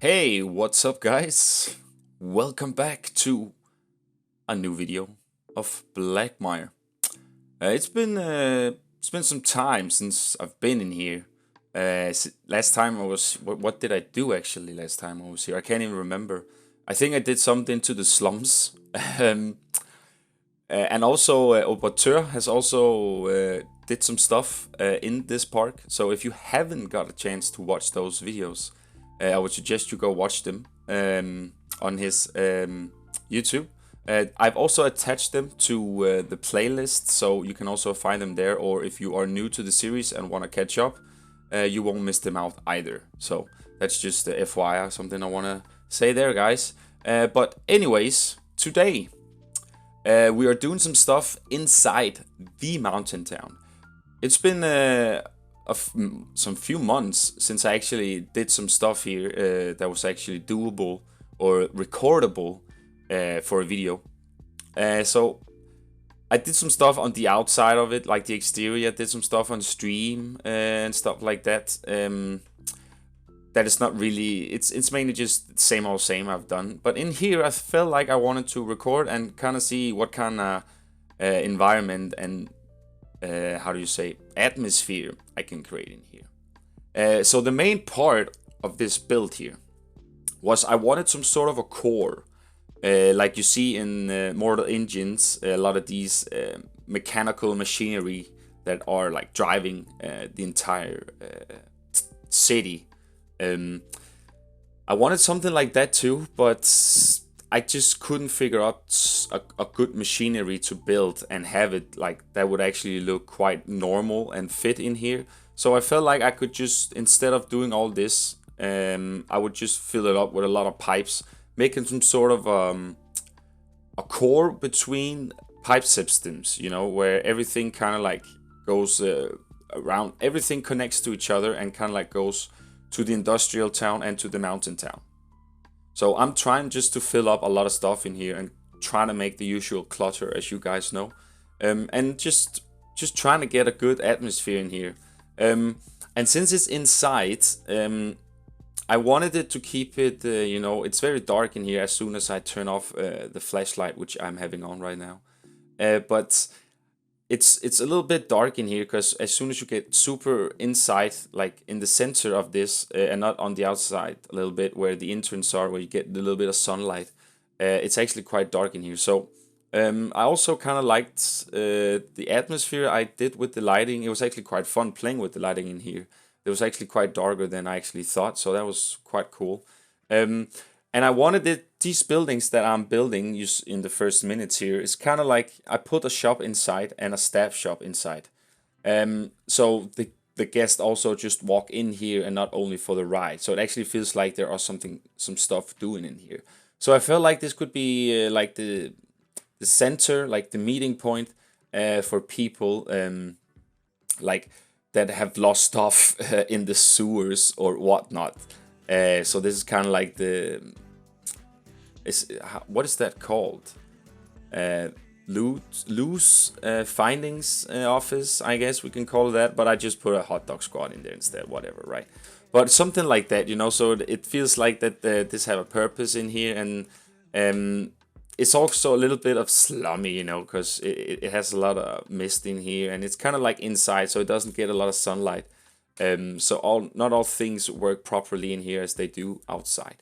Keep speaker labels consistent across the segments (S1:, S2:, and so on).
S1: Hey, what's up guys? Welcome back to a new video of Blackmire. It's been some time since I've been in here. Last time I was what did I do actually last time I was here? I can't even remember. I think I did something to the slums. um, and also Operatør has also did some stuff in this park. So if you haven't got a chance to watch those videos, I would suggest you go watch them on his YouTube. I've also attached them to the playlist, so you can also find them there. Or if you are new to the series and want to catch up, you won't miss them out either. So that's just the FYI, something I want to say there, guys. But anyways, today we are doing some stuff inside the mountain town. It's been some few months since I actually did some stuff here that was actually doable or recordable for a video. So I did some stuff on the outside of it, like the exterior. I did some stuff on stream and stuff like that. That is not really. It's mainly just same old same I've done. But in here, I felt like I wanted to record and kind of see what kind of environment and how do you say, atmosphere I can create in here. So the main part of this build here was I wanted some sort of a core, like you see in Mortal Engines, a lot of these mechanical machinery that are like driving the entire city. I wanted something like that too, but I just couldn't figure out a good machinery to build and have it like that would actually look quite normal and fit in here. So I felt like I could just, instead of doing all this, I would just fill it up with a lot of pipes, making some sort of a core between pipe systems, you know, where everything kind of like goes around, everything connects to each other and kind of like goes to the industrial town and to the mountain town. So I'm trying just to fill up a lot of stuff in here and trying to make the usual clutter, as you guys know, and just trying to get a good atmosphere in here. And since it's inside, I wanted it to keep it, you know, it's very dark in here as soon as I turn off the flashlight, which I'm having on right now. But it's a little bit dark in here because as soon as you get super inside, like in the center of this, and not on the outside a little bit where the entrance are, where you get a little bit of sunlight, it's actually quite dark in here. So I also kind of liked the atmosphere I did with the lighting. It was actually quite fun playing with the lighting in here. It was actually quite darker than I actually thought, so that was quite cool. And I wanted these buildings that I'm building in the first minutes here is kind of like I put a shop inside and a staff shop inside. So the guests also just walk in here and not only for the ride. So it actually feels like there are some stuff doing in here. So I felt like this could be like the center, like the meeting point for people like that have lost stuff in the sewers or whatnot. So this is kind of like what is that called? Loose findings office, I guess we can call it that. But I just put a hot dog squad in there instead, whatever, right? But something like that, you know. So it feels like that this have a purpose in here, and it's also a little bit of slummy, you know, because it has a lot of mist in here, and it's kind of like inside, so it doesn't get a lot of sunlight. So not all things work properly in here as they do outside.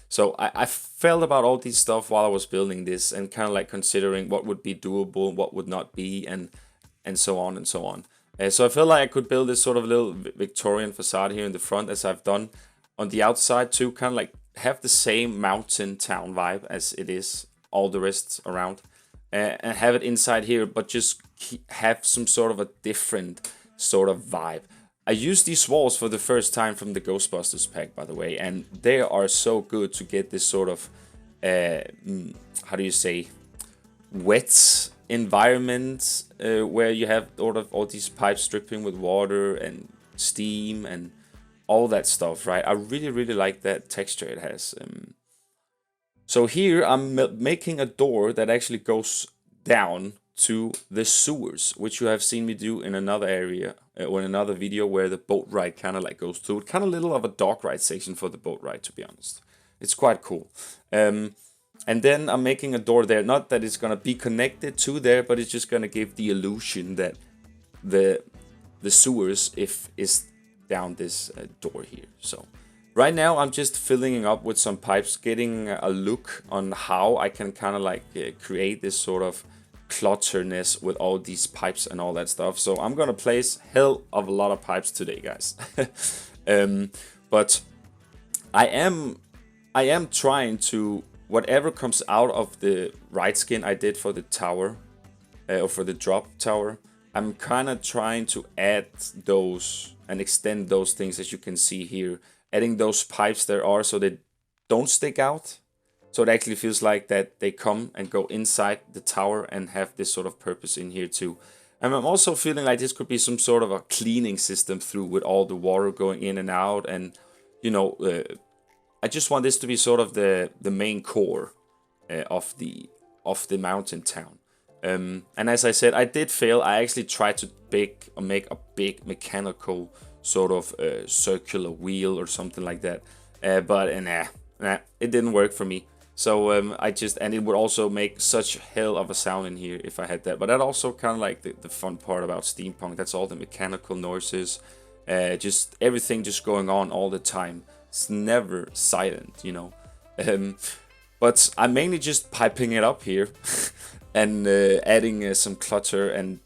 S1: So I felt about all this stuff while I was building this and kind of like considering what would be doable, what would not be, and so on and so on. So I felt like I could build this sort of little Victorian facade here in the front as I've done on the outside to kind of like have the same mountain town vibe as it is all the rest around, and have it inside here, but just have some sort of a different sort of vibe. I used these walls for the first time from the Ghostbusters pack, by the way, and they are so good to get this sort of, how do you say, wet environment where you have all these pipes dripping with water and steam and all that stuff, right? I really like that texture it has. So here I'm making a door that actually goes down to the sewers, which you have seen me do in another area or in another video where the boat ride kind of like goes through it. Kind of little of a dog ride section for the boat ride, to be honest. It's quite cool. And then I'm making a door there. Not that it's gonna be connected to there, but it's just gonna give the illusion that the sewers is down this door here. So right now I'm just filling up with some pipes, getting a look on how I can kind of like create this sort of clutterness with all these pipes and all that stuff. So I'm gonna place hell of a lot of pipes today, guys. But I am trying to, whatever comes out of the ride skin I did for the tower, or for the drop tower, I'm kind of trying to add those and extend those things, as you can see here. Adding those pipes there are so they don't stick out. So it actually feels like that they come and go inside the tower and have this sort of purpose in here too. And I'm also feeling like this could be some sort of a cleaning system through, with all the water going in and out. And, you know, I just want this to be sort of the main core of the mountain town. And as I said, I did fail. I actually tried to make a big mechanical sort of circular wheel or something like that. But it didn't work for me. So and it would also make such hell of a sound in here if I had that. But that also kind of like the fun part about steampunk. That's all the mechanical noises, just everything just going on all the time. It's never silent, you know. But I'm mainly just piping it up here and adding some clutter and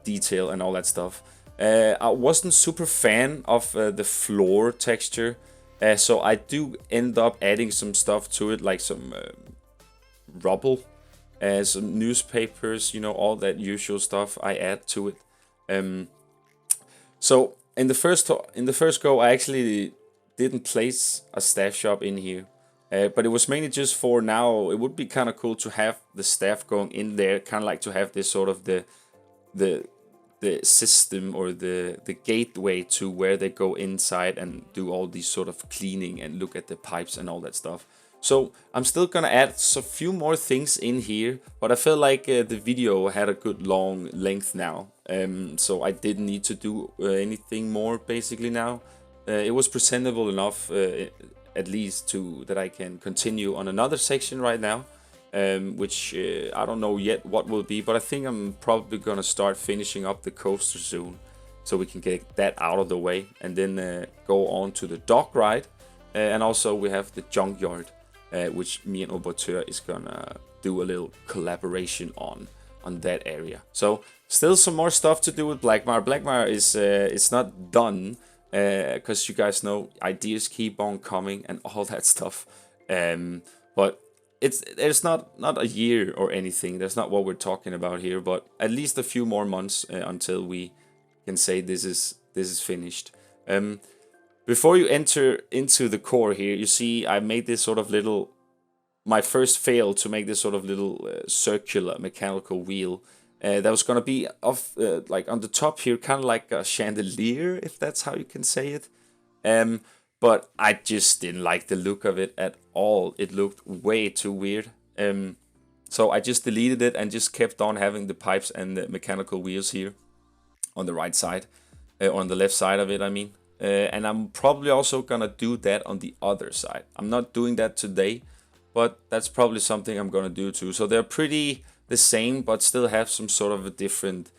S1: detail and all that stuff. I wasn't super fan of the floor texture. So I do end up adding some stuff to it, like some rubble, some newspapers, you know, all that usual stuff I add to it. So in the first go, I actually didn't place a staff shop in here, but it was mainly just for now. It would be kind of cool to have the staff going in there, kind of like to have this sort of the system or the gateway to where they go inside and do all these sort of cleaning and look at the pipes and all that stuff. So I'm still gonna add a few more things in here, but I feel like the video had a good long length now, so I didn't need to do anything more basically now. It was presentable enough, at least that I can continue on another section right now. Which I don't know yet what will be, but I think I'm probably gonna start finishing up the coaster soon, so we can get that out of the way, and then go on to the dog ride, and also we have the junkyard, which me and Oberteur is gonna do a little collaboration on that area. So still some more stuff to do with Blackmire. Blackmire is it's not done, because you guys know ideas keep on coming and all that stuff, but there's not a year or anything. That's not what we're talking about here, but at least a few more months until we can say this is finished. Before you enter into the core here, you see I made this sort of my first fail to make this sort of little circular mechanical wheel that was gonna be like on the top here, kind of like a chandelier, if that's how you can say it. But I just didn't like the look of it at all. It looked way too weird. So I just deleted it and just kept on having the pipes and the mechanical wheels here on the right side, on the left side of it, I mean. And I'm probably also gonna do that on the other side. I'm not doing that today, but that's probably something I'm gonna do too. So they're pretty the same, but still have some sort of a different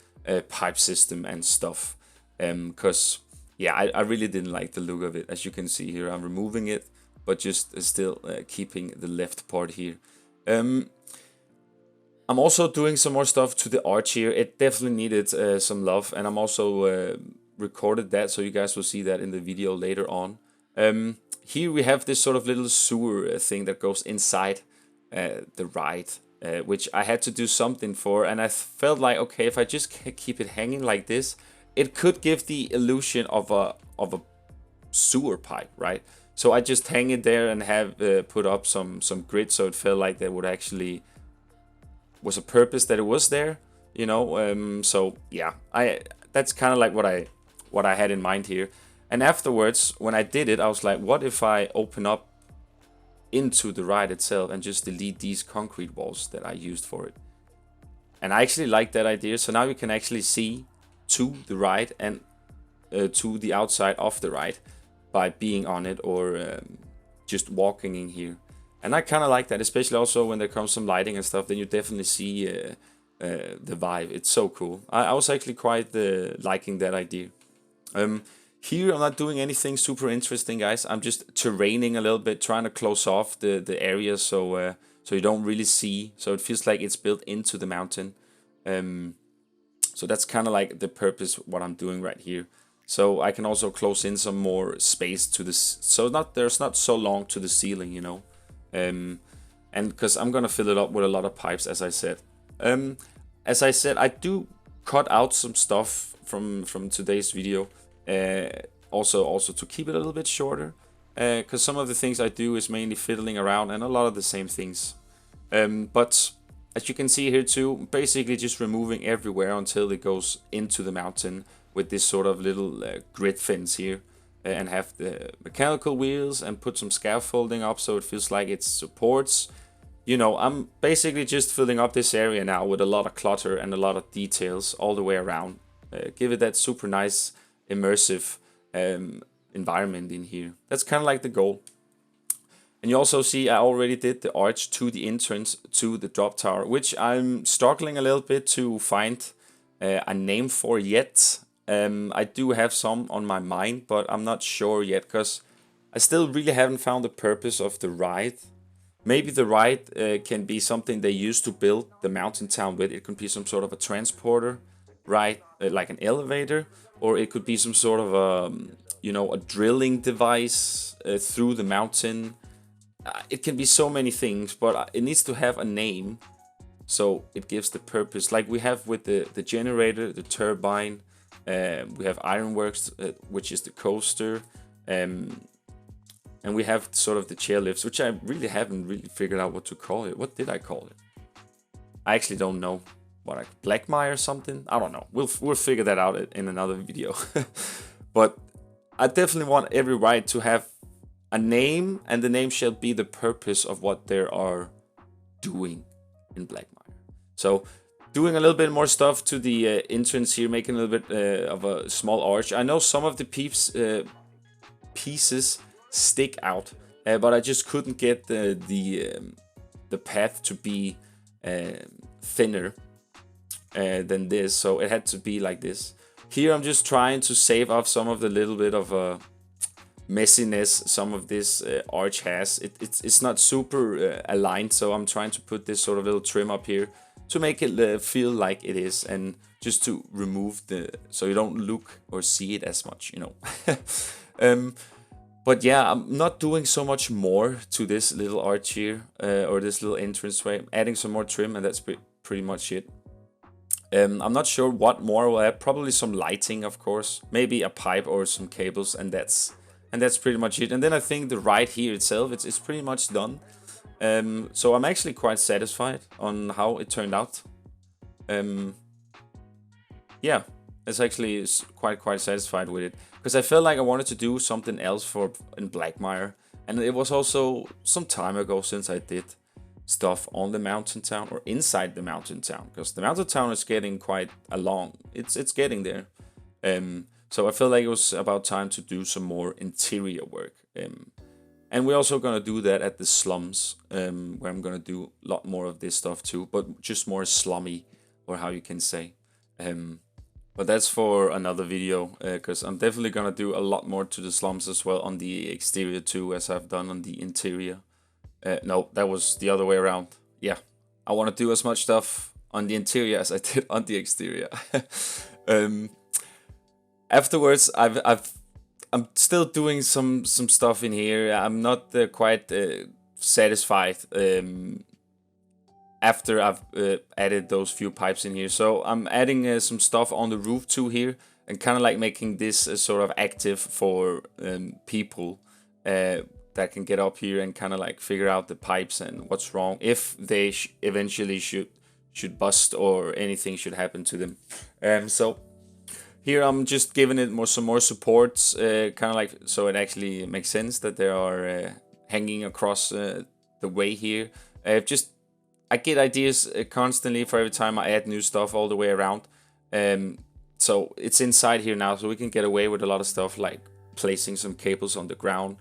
S1: pipe system and stuff. Because yeah, I really didn't like the look of it. As you can see here, I'm removing it, but just still keeping the left part here. I'm also doing some more stuff to the arch here. It definitely needed some love, and I'm also recorded that, so you guys will see that in the video later on. Here we have this sort of little sewer thing that goes inside the ride, which I had to do something for, and I felt like, okay, if I just keep it hanging like this, it could give the illusion of a sewer pipe, right? So I just hang it there and have put up some grid, so it felt like there would actually was a purpose that it was there, you know. So yeah, that's kind of like what I had in mind here. And afterwards, when I did it, I was like, what if I open up into the ride itself and just delete these concrete walls that I used for it? And I actually like that idea. So now you can actually see to the right and to the outside of the right by being on it or just walking in here. And I kind of like that, especially also when there comes some lighting and stuff, then you definitely see the vibe. It's so cool. I was actually quite liking that idea. Here I'm not doing anything super interesting, guys. I'm just terraining a little bit, trying to close off the area so so you don't really see. So it feels like it's built into the mountain. So that's kind of like the purpose what I'm doing right here. So I can also close in some more space to this. So there's not so long to the ceiling, you know. And because I'm gonna fill it up with a lot of pipes, as I said. I do cut out some stuff from today's video. Also to keep it a little bit shorter, because some of the things I do is mainly fiddling around and a lot of the same things. But as you can see here too, basically just removing everywhere until it goes into the mountain with this sort of little grid fence here, and have the mechanical wheels and put some scaffolding up so it feels like it supports. You know, I'm basically just filling up this area now with a lot of clutter and a lot of details all the way around. Give it that super nice immersive environment in here. That's kind of like the goal. And you also see I already did the arch to the entrance to the drop tower, which I'm struggling a little bit to find a name for yet. I do have some on my mind, but I'm not sure yet because I still really haven't found the purpose of the ride. Maybe the ride can be something they use to build the mountain town with. It could be some sort of a transporter, right? Like an elevator, or it could be some sort of a drilling device through the mountain. It can be so many things, but it needs to have a name, so it gives the purpose. Like we have with the generator, the turbine. We have ironworks, which is the coaster. And we have sort of the chairlifts, which I really haven't really figured out what to call it. What did I call it? I actually don't know. What, Blackmire or something? I don't know. We'll figure that out in another video. But I definitely want every ride to have a name, and the name shall be the purpose of what they are doing in Blackmire. So doing a little bit more stuff to the entrance here, making a little bit of a small arch. I know some of the pieces stick out, but I just couldn't get the path to be thinner than this, so it had to be like this. Here I'm just trying to save off some of the little bit of messiness some of this arch has. It's not super aligned, so I'm trying to put this sort of little trim up here to make it feel like it is, and just to remove so you don't look or see it as much, you know. But yeah, I'm not doing so much more to this little arch here, or this little entranceway. I'm adding some more trim, and that's pretty much it. I'm not sure what more will add. Probably some lighting, of course. Maybe a pipe or some cables, and that's pretty much it. And then I think the ride here itself, it's pretty much done. So I'm actually quite satisfied on how it turned out. Yeah, it's actually quite satisfied with it, because I felt like I wanted to do something else in Blackmire, and it was also some time ago since I did stuff on the mountain town or inside the mountain town, because the mountain town is getting quite along. It's getting there. So I felt like it was about time to do some more interior work. And we're also gonna do that at the slums, where I'm gonna do a lot more of this stuff too, but just more slummy, or how you can say. But that's for another video, because I'm definitely gonna do a lot more to the slums as well on the exterior too, as I've done on the interior. No, that was the other way around. Yeah, I want to do as much stuff on the interior as I did on the exterior. Afterwards, I'm still doing some stuff in here. I'm not quite satisfied after I've added those few pipes in here. So I'm adding some stuff on the roof too here, and kind of like making this sort of active for people that can get up here and kind of like figure out the pipes and what's wrong, if they eventually should bust or anything should happen to them. So here I'm just giving it some more supports, kind of like so it actually makes sense that they are hanging across the way here. Just I get ideas constantly for every time I add new stuff all the way around. So it's inside here now, so we can get away with a lot of stuff like placing some cables on the ground.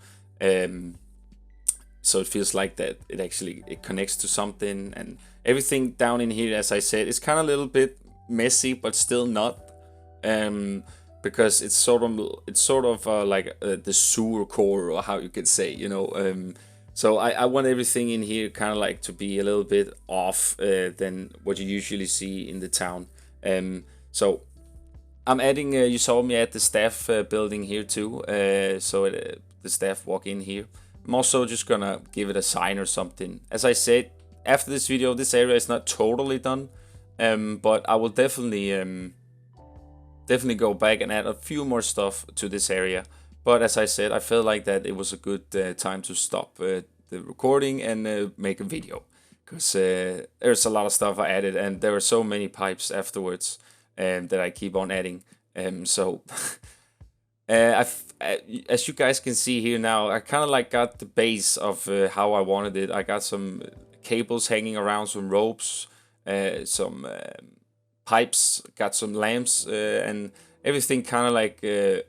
S1: So it feels like that it connects to something, and everything down in here, as I said, is kind of a little bit messy, but still not. Because it's sort of like the sewer core, or how you could say, you know. So I want everything in here kind of like to be a little bit off than what you usually see in the town. So I'm adding, you saw me at the staff building here too, so the staff walk in here. I'm also just gonna give it a sign or something. As I said, after this video, this area is not totally done, but I will definitely go back and add a few more stuff to this area. But as I said, I felt like that it was a good time to stop the recording and make a video, because there's a lot of stuff I added, and there are so many pipes afterwards that I keep on adding. So as you guys can see here now, I kind of like got the base of how I wanted it. I got some cables hanging around, some ropes, some pipes, got some lamps, and everything kind of like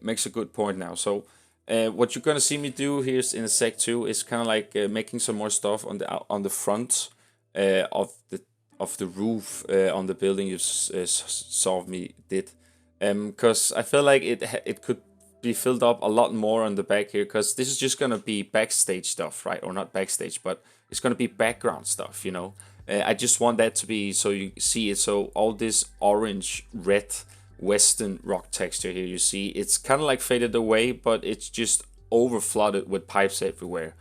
S1: makes a good point now. So what you're gonna see me do here in a sec too is kind of like making some more stuff on the front of the roof on the building you saw me did, because I feel like it could be filled up a lot more on the back here, because this is just gonna be backstage stuff, right? Or not backstage, but it's gonna be background stuff, you know. I just want that to be so you see it. So all this orange, red, western rock texture here you see, it's kind of like faded away, but it's just over flooded with pipes everywhere.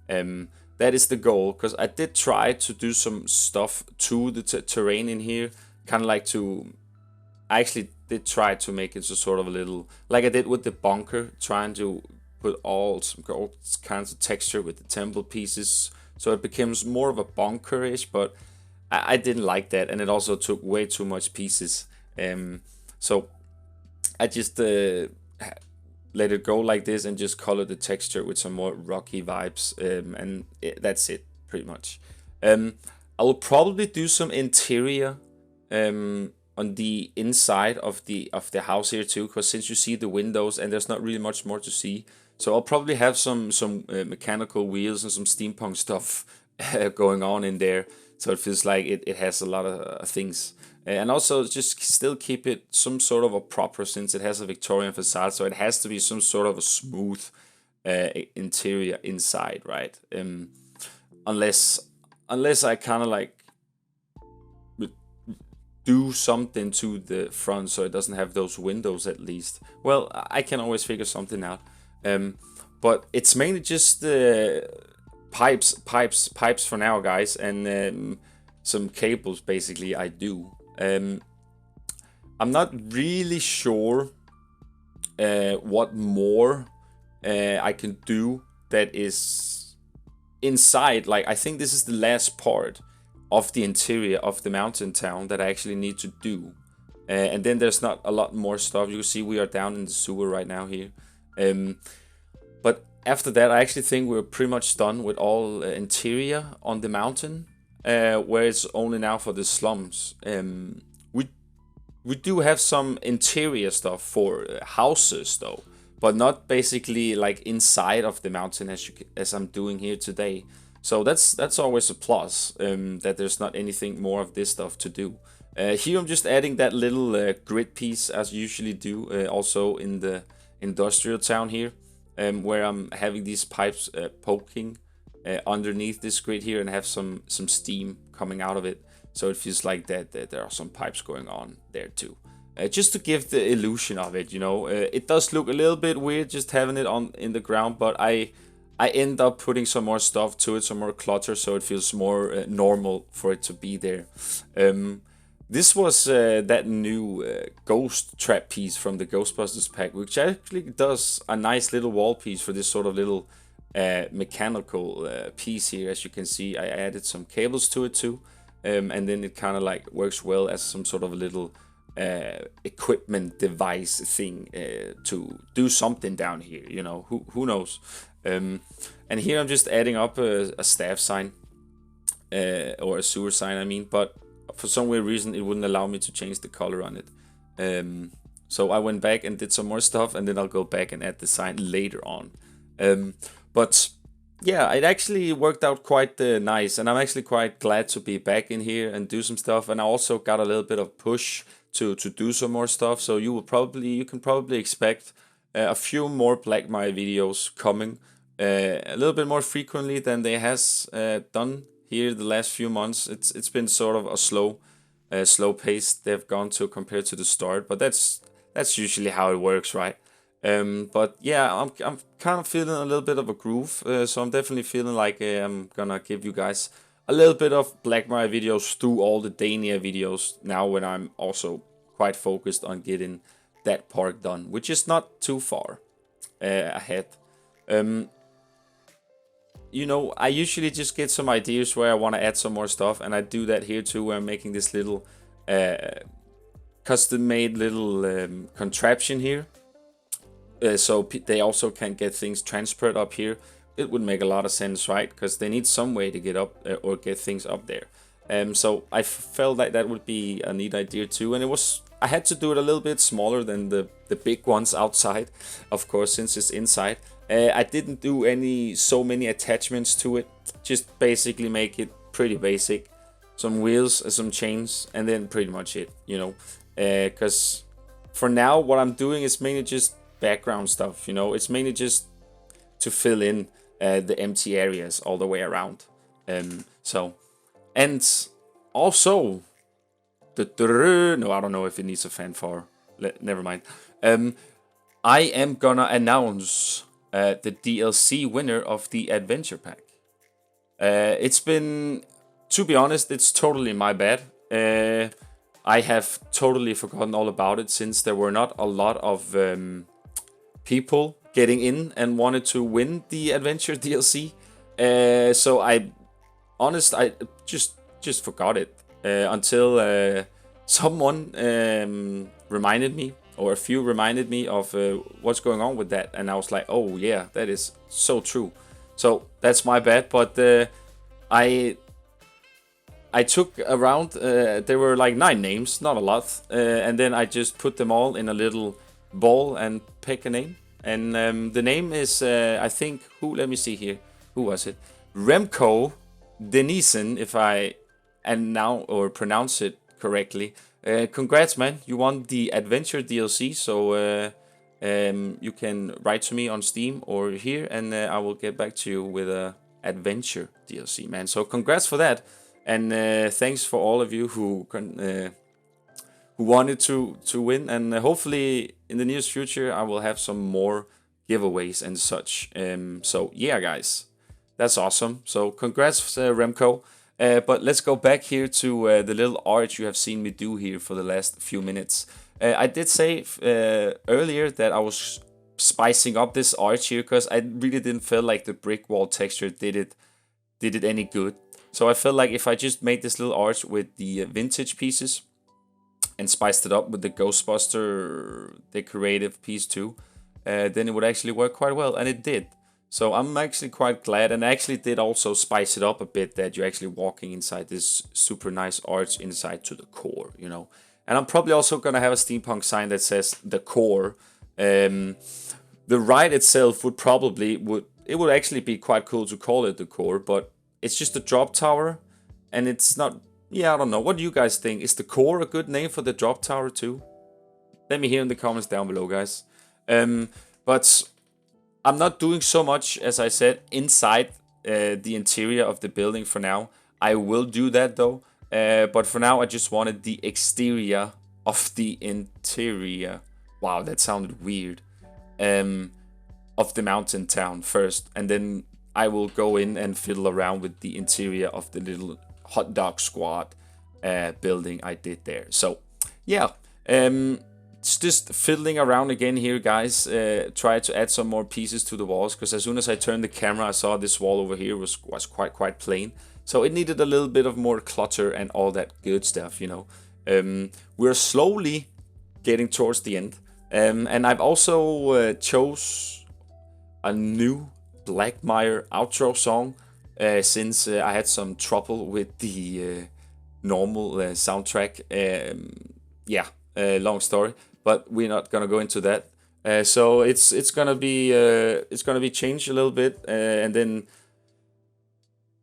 S1: That is the goal, because I did try to do some stuff to the terrain in here, kind of like I actually did try to make it so sort of a little, like I did with the bunker, trying to put all kinds of texture with the temple pieces, so it becomes more of a bunker-ish, but I didn't like that, and it also took way too much pieces. So I just let it go like this and just color the texture with some more rocky vibes, and that's it, pretty much. I will probably do some interior on the inside of the house here too, because since you see the windows and there's not really much more to see, so I'll probably have some mechanical wheels and some steampunk stuff going on in there, so it feels like it has a lot of things. And also just still keep it some sort of a proper, since it has a Victorian facade, so it has to be some sort of a smooth interior inside, right? Unless I kind of like do something to the front so it doesn't have those windows at least. Well, I can always figure something out. But it's mainly just pipes for now, guys, and some cables basically I do. I'm not really sure what more I can do that is inside. Like, I think this is the last part of the interior of the mountain town that I actually need to do. And then there's not a lot more stuff. You see we are down in the sewer right now here. But after that, I actually think we're pretty much done with all interior on the mountain, where it's only now for the slums. We do have some interior stuff for houses though, but not basically like inside of the mountain as I'm doing here today. So that's always a plus, that there's not anything more of this stuff to do. Here I'm just adding that little grid piece as I usually do, also in the industrial town here, where I'm having these pipes poking underneath this grid here and have some steam coming out of it. So it feels like that there are some pipes going on there too. Just to give the illusion of it, you know. It does look a little bit weird just having it in the ground, but I end up putting some more stuff to it, some more clutter, so it feels more normal for it to be there. This was that new ghost trap piece from the Ghostbusters pack, which actually does a nice little wall piece for this sort of little mechanical piece here. As you can see, I added some cables to it too, and then it kind of like works well as some sort of a little equipment device thing to do something down here, you know. Who knows? And here I'm just adding up a staff sign. or a sewer sign, I mean, but for some weird reason it wouldn't allow me to change the color on it. So I went back and did some more stuff, and then I'll go back and add the sign later on. But yeah, it actually worked out quite nice, and I'm actually quite glad to be back in here and do some stuff. And I also got a little bit of push to do some more stuff, so you can probably expect a few more Blackmire videos coming a little bit more frequently than they has done here the last few months. It's been sort of a slow pace they've gone to compared to the start, but that's usually how it works, right? But yeah, I'm kind of feeling a little bit of a groove, so I'm definitely feeling like I'm gonna give you guys a little bit of Blackmire videos through all the Dania videos now, when I'm also quite focused on getting that part done, which is not too far ahead. You know, I usually just get some ideas where I want to add some more stuff, and I do that here too, where I'm making this little custom-made little contraption here, so they also can get things transferred up here. It would make a lot of sense, right? Because they need some way to get up or get things up there. So I felt like that would be a neat idea too, and I had to do it a little bit smaller than the big ones outside, of course, since it's inside. I didn't do so many attachments to it, just basically make it pretty basic. Some wheels, some chains, and then pretty much it, you know. Because for now, what I'm doing is mainly just background stuff, you know. It's mainly just to fill in the empty areas all the way around. So, and also, no, I don't know if it needs a fanfare. Never mind. I am gonna announce the DLC winner of the adventure pack. It's been, to be honest, it's totally my bad. I have totally forgotten all about it, since there were not a lot of people getting in and wanted to win the adventure DLC. So I just forgot it until someone reminded me, or a few reminded me of what's going on with that, and I was like, oh yeah, that is so true. So that's my bad, but I took around, there were like 9 names, not a lot, and then I just put them all in a little ball and pick a name. And the name is, I think, let me see here, who was it? Remco Denisen, if I pronounce it correctly. Congrats, man, you won the adventure DLC, so you can write to me on Steam or here, and I will get back to you with a adventure DLC, man. So congrats for that, and thanks for all of you who wanted to win, and hopefully in the near future I will have some more giveaways and such. So yeah, guys, that's awesome. So congrats, Remco. But let's go back here to the little art you have seen me do here for the last few minutes. I did say earlier that I was spicing up this art here, because I really didn't feel like the brick wall texture did it any good. So I felt like if I just made this little art with the vintage pieces and spiced it up with the Ghostbuster decorative piece too, then it would actually work quite well, and it did. So I'm actually quite glad, and I actually did also spice it up a bit, that you're actually walking inside this super nice art inside to the core, you know. And I'm probably also gonna have a steampunk sign that says the core. The ride itself would actually be quite cool to call it the core, but it's just a drop tower, and it's not. Yeah, I don't know. What do you guys think? Is the core a good name for the drop tower too? Let me hear in the comments down below, guys. But I'm not doing so much, as I said, inside the interior of the building for now. I will do that though. But for now, I just wanted the exterior of the interior. Wow, that sounded weird. Of the mountain town first. And then I will go in and fiddle around with the interior of the little hot dog squad building I did there. So, yeah. It's just fiddling around again here, guys. Try to add some more pieces to the walls, because as soon as I turned the camera, I saw this wall over here was quite plain. So it needed a little bit of more clutter and all that good stuff, you know. We're slowly getting towards the end, and I've also chose a new Blackmire outro song since I had some trouble with the normal soundtrack. Yeah, long story, but we're not gonna go into that. So it's gonna be changed a little bit, and then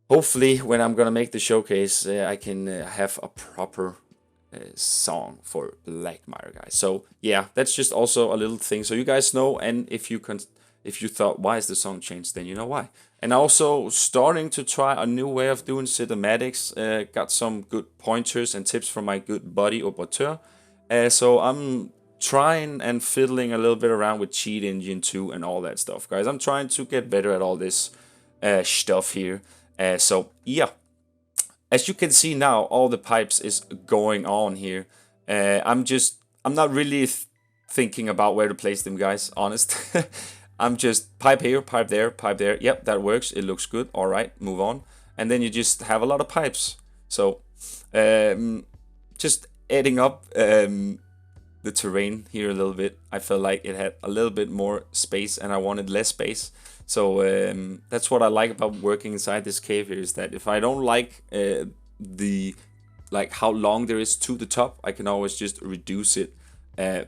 S1: hopefully when I'm gonna make the showcase, I can have a proper song for Blackmire, guys. So yeah, that's just also a little thing, so you guys know. And if you thought why is the song changed, then you know why. And also starting to try a new way of doing cinematics. Got some good pointers and tips from my good buddy Operatør. So I'm trying and fiddling a little bit around with Cheat Engine 2 and all that stuff, guys. I'm trying to get better at all this stuff here. So yeah, as you can see now, all the pipes is going on here. I'm not really thinking about where to place them, guys, honest. I'm just pipe here, pipe there, pipe there. Yep, that works. It looks good. All right, move on. And then you just have a lot of pipes. So just adding up the terrain here a little bit. I felt like it had a little bit more space and I wanted less space. So that's what I like about working inside this cave here, is that if I don't like how long there is to the top, I can always just reduce it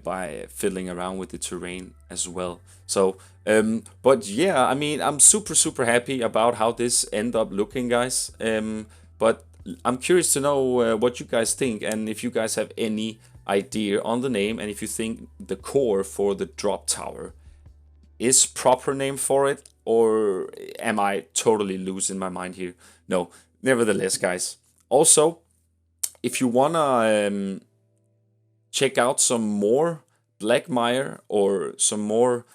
S1: by fiddling around with the terrain as well. So but yeah, I mean, I'm super happy about how this end up looking, guys. But I'm curious to know what you guys think, and if you guys have any idea on the name, and if you think the core for the drop tower is proper name for it, or am I totally losing my mind here? No, nevertheless, guys. Also, if you wanna check out some more Blackmire or some more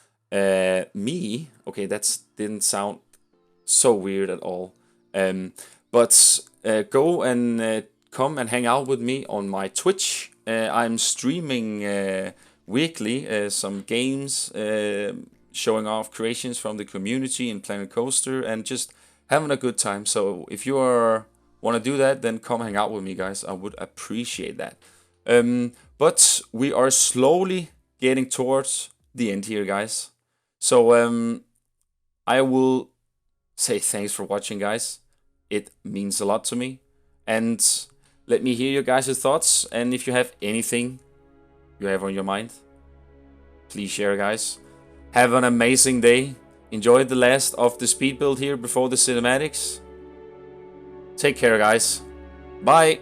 S1: me, okay, that didn't sound so weird at all. But go and come and hang out with me on my Twitch. I'm streaming weekly some games, showing off creations from the community in Planet Coaster, and just having a good time. So if you want to do that, then come hang out with me, guys. I would appreciate that. But we are slowly getting towards the end here, guys. So I will say thanks for watching, guys. It means a lot to me. And let me hear your guys' thoughts. And if you have anything you have on your mind, please share, guys. Have an amazing day. Enjoy the last of the speed build here before the cinematics. Take care, guys. Bye.